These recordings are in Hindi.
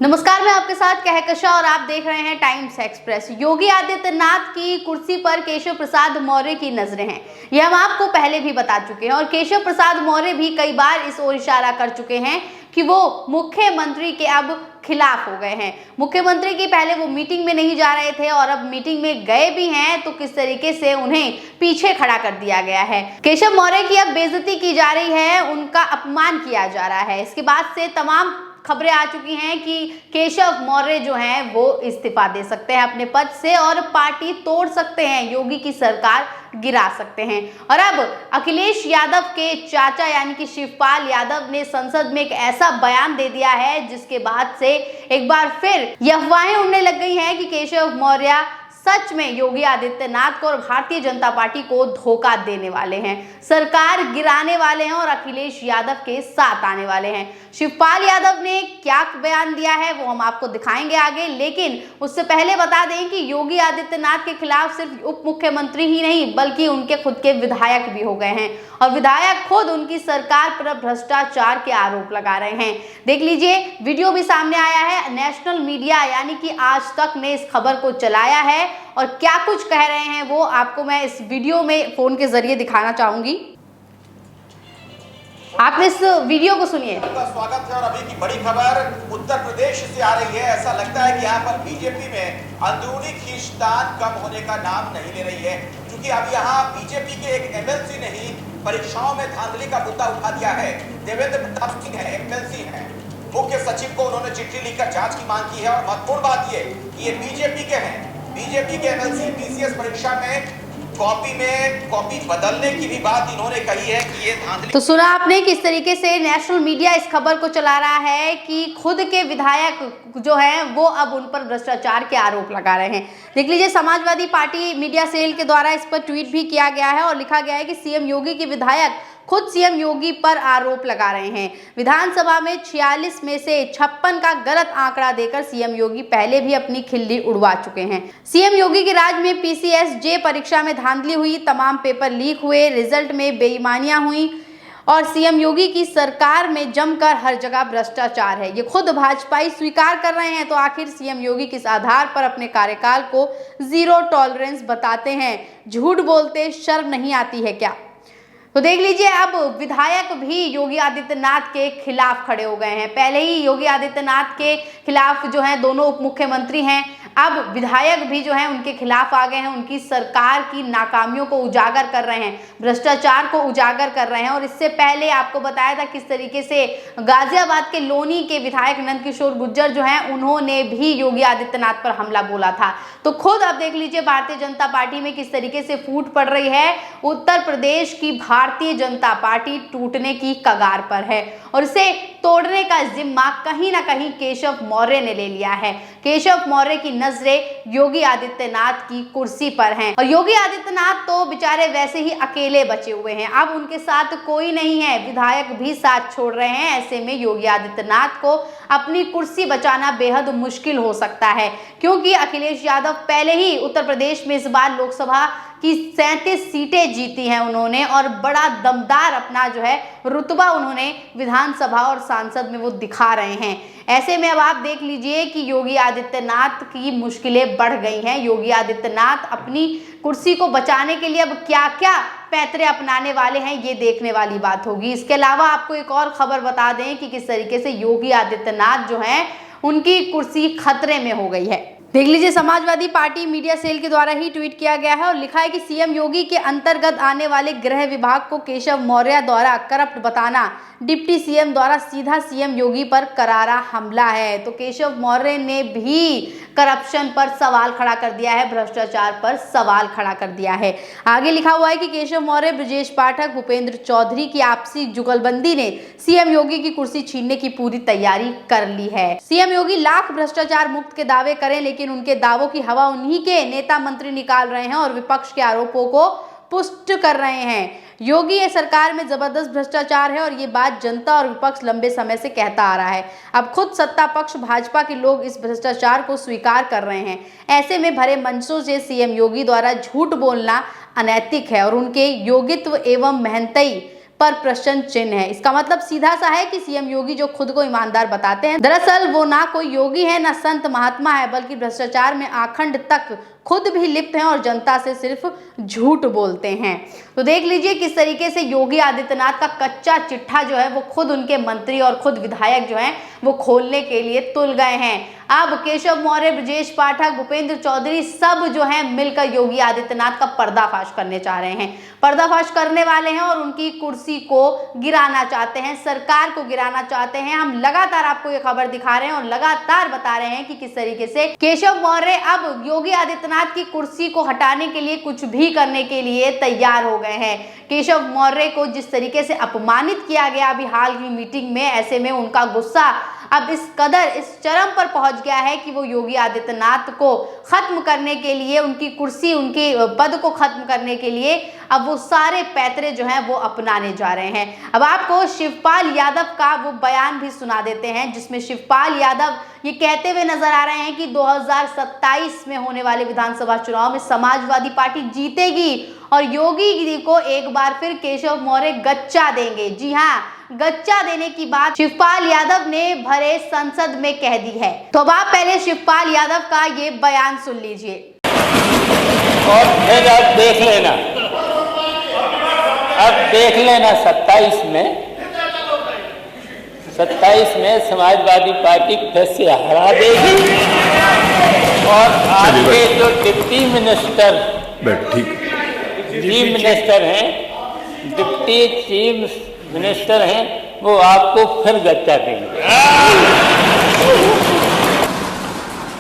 नमस्कार, मैं आपके साथ कहकशा और आप देख रहे हैं टाइम्स एक्सप्रेस। योगी आदित्यनाथ की कुर्सी पर केशव प्रसाद मौर्य की नजरें हैं, यह हम आपको पहले भी बता चुके हैं और केशव प्रसाद मौर्य भी कई बार इस ओर इशारा कर चुके हैं कि वो मुख्यमंत्री के अब खिलाफ हो गए हैं। मुख्यमंत्री की पहले वो मीटिंग में नहीं जा रहे थे और अब मीटिंग में गए भी हैं तो किस तरीके से उन्हें पीछे खड़ा कर दिया गया है। केशव मौर्य की अब बेइज्जती की जा रही है, उनका अपमान किया जा रहा है। इसके बाद से तमाम खबरें आ चुकी हैं कि केशव मौर्य जो हैं वो इस्तीफा दे सकते हैं अपने पद से और पार्टी तोड़ सकते हैं, योगी की सरकार गिरा सकते हैं। और अब अखिलेश यादव के चाचा यानी कि शिवपाल यादव ने संसद में एक ऐसा बयान दे दिया है जिसके बाद से एक बार फिर यह अफवाहें उड़ने लग गई हैं कि केशव मौर्य सच में योगी आदित्यनाथ को और भारतीय जनता पार्टी को धोखा देने वाले हैं, सरकार गिराने वाले हैं और अखिलेश यादव के साथ आने वाले हैं। शिवपाल यादव ने क्या बयान दिया है वो हम आपको दिखाएंगे आगे, लेकिन उससे पहले बता दें कि योगी आदित्यनाथ के खिलाफ सिर्फ उप मुख्यमंत्री ही नहीं बल्कि उनके खुद के विधायक भी हो गए हैं और विधायक खुद उनकी सरकार पर भ्रष्टाचार के आरोप लगा रहे हैं। देख लीजिए, वीडियो भी सामने आया है। नेशनल मीडिया यानी कि आज तक ने इस खबर को चलाया है और क्या कुछ कह रहे हैं वो आपको मैं इस वीडियो में फोन के जरिए दिखाना चाहूंगी। आप इस वीडियो को सुनिए। आपका स्वागत है और अभी की बड़ी खबर उत्तर प्रदेश से आ रही है। ऐसा लगता है कि यहाँ पर बीजेपी में अंदरूनी खींचतान कम होने का नाम नहीं ले रही है, क्योंकि अब यहाँ बीजेपी के एक एमएलसी ने ही परीक्षाओं में धांधली का मुद्दा उठा दिया है। देवेंद्र प्रताप सिंह है, एमएलसी है, मुख्य सचिव को उन्होंने चिट्ठी लिखकर जांच की मांग की है और महत्वपूर्ण बात ये कि ये बीजेपी के हैं। बीजेपी के एमएलसी पीसीएस परीक्षा में कॉपी बदलने की भी बात इन्होंने कही है कि ये धांधली। तो सुना आपने किस तरीके से नेशनल मीडिया इस खबर को चला रहा है कि खुद के विधायक जो हैं वो अब उन पर भ्रष्टाचार के आरोप लगा रहे हैं। देख लीजिए, समाजवादी पार्टी मीडिया सेल के द्वारा इस पर ट्वीट भी किया गया है और लिखा गया है कि सीएम योगी के विधायक खुद सीएम योगी पर आरोप लगा रहे हैं। विधानसभा में 46 में से 56 का गलत आंकड़ा देकर सीएम योगी पहले भी अपनी खिल्ली उड़वा चुके हैं। सीएम योगी के राज में पीसीएसजे परीक्षा में धांधली हुई, तमाम पेपर लीक हुए, रिजल्ट में बेईमानियां हुई और सीएम योगी की सरकार में जमकर हर जगह भ्रष्टाचार है। ये खुद भाजपाई स्वीकार कर रहे हैं, तो आखिर सीएम योगी किस आधार पर अपने कार्यकाल को जीरो टॉलरेंस बताते हैं? झूठ बोलते शर्म नहीं आती है क्या? तो देख लीजिए, अब विधायक भी योगी आदित्यनाथ के खिलाफ खड़े हो गए हैं। पहले ही योगी आदित्यनाथ के खिलाफ जो है दोनों उप मुख्यमंत्री हैं, अब विधायक भी जो है उनके खिलाफ आ गए हैं, उनकी सरकार की नाकामियों को उजागर कर रहे हैं, भ्रष्टाचार को उजागर कर रहे हैं। और इससे पहले आपको बताया था किस तरीके से गाजियाबाद के लोनी के विधायक नंदकिशोर गुर्जर जो हैं उन्होंने भी योगी आदित्यनाथ पर हमला बोला था। तो खुद अब देख लीजिए भारतीय जनता पार्टी में किस तरीके से फूट पड़ रही है। उत्तर प्रदेश की भारतीय जनता पार्टी टूटने की कगार पर है और इसे तोड़ने का जिम्मा कहीं ना कहीं केशव मौर्य ने ले लिया है। केशव मौर्य की नजरें योगी आदित्यनाथ की कुर्सी पर हैं और योगी आदित्यनाथ तो बेचारे वैसे ही अकेले बचे हुए हैं, अब उनके साथ कोई नहीं है, विधायक भी साथ छोड़ रहे हैं। ऐसे में योगी आदित्यनाथ को अपनी कुर्सी बचाना बेहद मुश्किल हो सकता है, क्योंकि अखिलेश यादव पहले ही उत्तर प्रदेश में इस बार लोकसभा की 37 सीटें जीती हैं उन्होंने और बड़ा दमदार अपना जो है रुतबा उन्होंने विधानसभा और सांसद में वो दिखा रहे हैं। ऐसे में अब आप देख लीजिए कि योगी आदित्यनाथ की मुश्किलें बढ़ गई हैं। योगी आदित्यनाथ अपनी कुर्सी को बचाने के लिए अब क्या क्या पैंतरे अपनाने वाले हैं, ये देखने वाली बात होगी। इसके अलावा आपको एक और खबर बता दें कि किस तरीके से योगी आदित्यनाथ जो हैं उनकी कुर्सी खतरे में हो गई है। देख लीजिए, समाजवादी पार्टी मीडिया सेल के द्वारा ही ट्वीट किया गया है और लिखा है कि सीएम योगी के अंतर्गत आने वाले गृह विभाग को केशव मौर्य द्वारा करप्ट बताना डिप्टी सीएम द्वारा सीधा सीएम योगी पर करारा हमला है। तो केशव मौर्य ने भी करप्शन पर सवाल खड़ा कर दिया है, भ्रष्टाचार पर सवाल खड़ा कर दिया है। आगे लिखा हुआ है कि केशव मौर्य, ब्रजेश पाठक, भूपेंद्र चौधरी की आपसी जुगलबंदी ने सीएम योगी की कुर्सी छीनने की पूरी तैयारी कर ली है। सीएम योगी लाख भ्रष्टाचार मुक्त के दावे करें, लेकिन उनके दावों की हवा उन्हीं के नेता मंत्री निकाल रहे हैं और विपक्ष के आरोपों को पुष्ट कर रहे हैं। योगी ये सरकार में जबरदस्त भ्रष्टाचार है और ये बात जनता और विपक्ष लंबे समय से कहता आ रहा है। अब खुद सत्ता पक्ष भाजपा के लोग इस भ्रष्टाचार को स्वीकार कर रहे हैं। ऐसे में भरे मंचों से सीएम योगी द्वारा झूठ बोलना अनैतिक है और उनके योगित्व एवं मेहनतई पर प्रश्न चिन्ह है। इसका मतलब सीधा सा है कि सीएम योगी जो खुद को ईमानदार बताते हैं, दरअसल वो ना कोई योगी है ना संत महात्मा है, बल्कि भ्रष्टाचार में आखंड तक खुद भी लिप्त हैं और जनता से सिर्फ झूठ बोलते हैं। तो देख लीजिए किस तरीके से योगी आदित्यनाथ का कच्चा चिट्ठा जो है वो खुद उनके मंत्री और खुद विधायक जो हैं वो खोलने के लिए तुल गए हैं। अब केशव मौर्य, ब्रजेश पाठक, भूपेंद्र चौधरी सब जो हैं मिलकर योगी आदित्यनाथ का पर्दाफाश करने चाह रहे हैं, पर्दाफाश करने वाले हैं और उनकी कुर्सी को गिराना चाहते हैं, सरकार को गिराना चाहते हैं। हम लगातार आपको ये खबर दिखा रहे हैं और लगातार बता रहे हैं कि किस तरीके से केशव मौर्य अब योगी आदित्यनाथ की कुर्सी को हटाने के लिए कुछ भी करने के लिए तैयार हो गए हैं। केशव मौर्य को जिस तरीके से अपमानित किया गया अभी हाल की मीटिंग में, ऐसे में उनका गुस्सा अब इस कदर इस चरम पर पहुंच गया है कि वो योगी आदित्यनाथ को खत्म करने के लिए, उनकी कुर्सी, उनके पद को खत्म करने के लिए अब वो सारे पैतरे जो हैं वो अपनाने जा रहे हैं। अब आपको शिवपाल यादव का वो बयान भी सुना देते हैं, जिसमें शिवपाल यादव ये कहते हुए नजर आ रहे हैं कि 2027 में होने वाले विधानसभा चुनाव में समाजवादी पार्टी जीतेगी और योगी जी को एक बार फिर केशव मौर्य गच्चा देंगे। जी हाँ, गच्चा देने की बात शिवपाल यादव ने भरे संसद में कह दी है। तो अब आप पहले शिवपाल यादव का ये बयान सुन लीजिए और फिर आप देख लेना, अब देख लेना 27 में समाजवादी पार्टी फिर से हरा देगी और आपके जो डिप्टी मिनिस्टर चीफ मिनिस्टर हैं, डिप्टी चीफ मिनिस्टर हैं, वो आपको फिर गच्चा देंगे।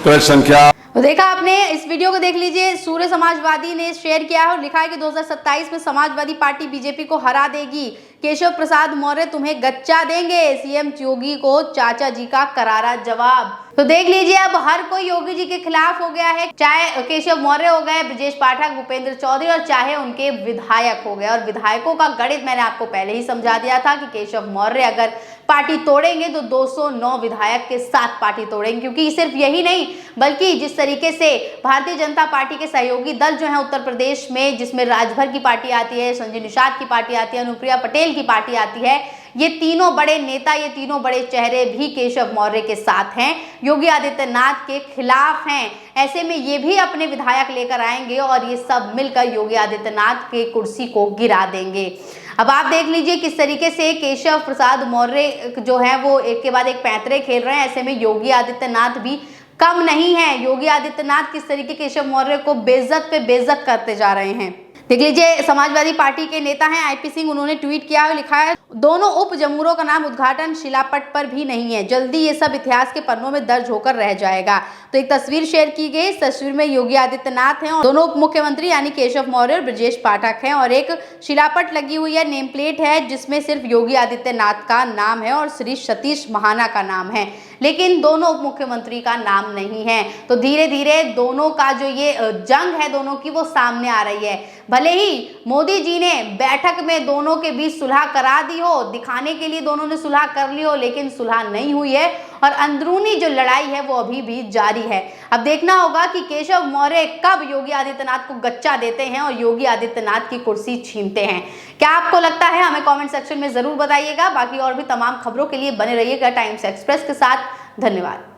प्रश्न संख्या तो देखा आपने, इस वीडियो को देख लीजिए। सूर्य समाजवादी ने शेयर किया है और लिखा है कि 2027 में समाजवादी पार्टी बीजेपी को हरा देगी, केशव प्रसाद मौर्य तुम्हें गच्चा देंगे, सीएम योगी को चाचा जी का करारा जवाब। तो देख लीजिए अब हर कोई योगी जी के खिलाफ हो गया है, चाहे केशव मौर्य हो गए, ब्रजेश पाठक, भूपेंद्र चौधरी और चाहे उनके विधायक हो गए। और विधायकों का गणित मैंने आपको पहले ही समझा दिया था कि केशव मौर्य अगर पार्टी तोड़ेंगे तो 209 विधायक के साथ पार्टी तोड़ेंगे, क्योंकि सिर्फ यही नहीं बल्कि जिस तरीके से भारतीय जनता पार्टी के सहयोगी दल जो है उत्तर प्रदेश में, जिसमें राजभर की पार्टी आती है, संजय निषाद की पार्टी आती है, अनुप्रिया पटेल की पार्टी आती है, ये तीनों बड़े नेता, ये तीनों बड़े चेहरे भी केशव मौर्य के साथ हैं, योगी आदित्यनाथ के खिलाफ हैं। ऐसे में ये भी अपने विधायक लेकर आएंगे और ये सब मिलकर योगी आदित्यनाथ के कुर्सी को गिरा देंगे। अब आप देख लीजिए किस तरीके से केशव प्रसाद मौर्य जो है वो एक के बाद एक पैंतरे खेल रहे हैं। ऐसे में योगी आदित्यनाथ भी कम नहीं है। योगी आदित्यनाथ किस तरीके केशव मौर्य को बेइज्जत पे बेइज्जत करते जा रहे हैं। देख लीजिए, समाजवादी पार्टी के नेता हैं आईपी सिंह, उन्होंने ट्वीट किया और लिखा है, दोनों उप जमूरों का नाम उद्घाटन शिलापट पर भी नहीं है, जल्दी ये सब इतिहास के पन्नों में दर्ज होकर रह जाएगा। तो एक तस्वीर शेयर की गई, इस तस्वीर में योगी आदित्यनाथ हैं और दोनों उप मुख्यमंत्री यानी केशव मौर्य और ब्रजेश पाठक हैं और एक शिलापट लगी हुई है, नेम प्लेट है जिसमें सिर्फ योगी आदित्यनाथ का नाम है और श्री सतीश महाना का नाम है, लेकिन दोनों उप मुख्यमंत्री का नाम नहीं है। तो धीरे धीरे दोनों का जो ये जंग है दोनों की वो सामने आ रही है। भले ही मोदी जी ने बैठक में दोनों के बीच सुलह करा दी हो, दिखाने के लिए दोनों ने सुलह कर ली हो, लेकिन सुलह नहीं हुई है और अंदरूनी जो लड़ाई है वो अभी भी जारी है। अब देखना होगा कि केशव मौर्य कब योगी आदित्यनाथ को गच्चा देते हैं और योगी आदित्यनाथ की कुर्सी छीनते हैं। क्या आपको लगता है, हमें कमेंट सेक्शन में जरूर बताइएगा। बाकी और भी तमाम खबरों के लिए बने रहिएगा टाइम्स एक्सप्रेस के साथ। धन्यवाद।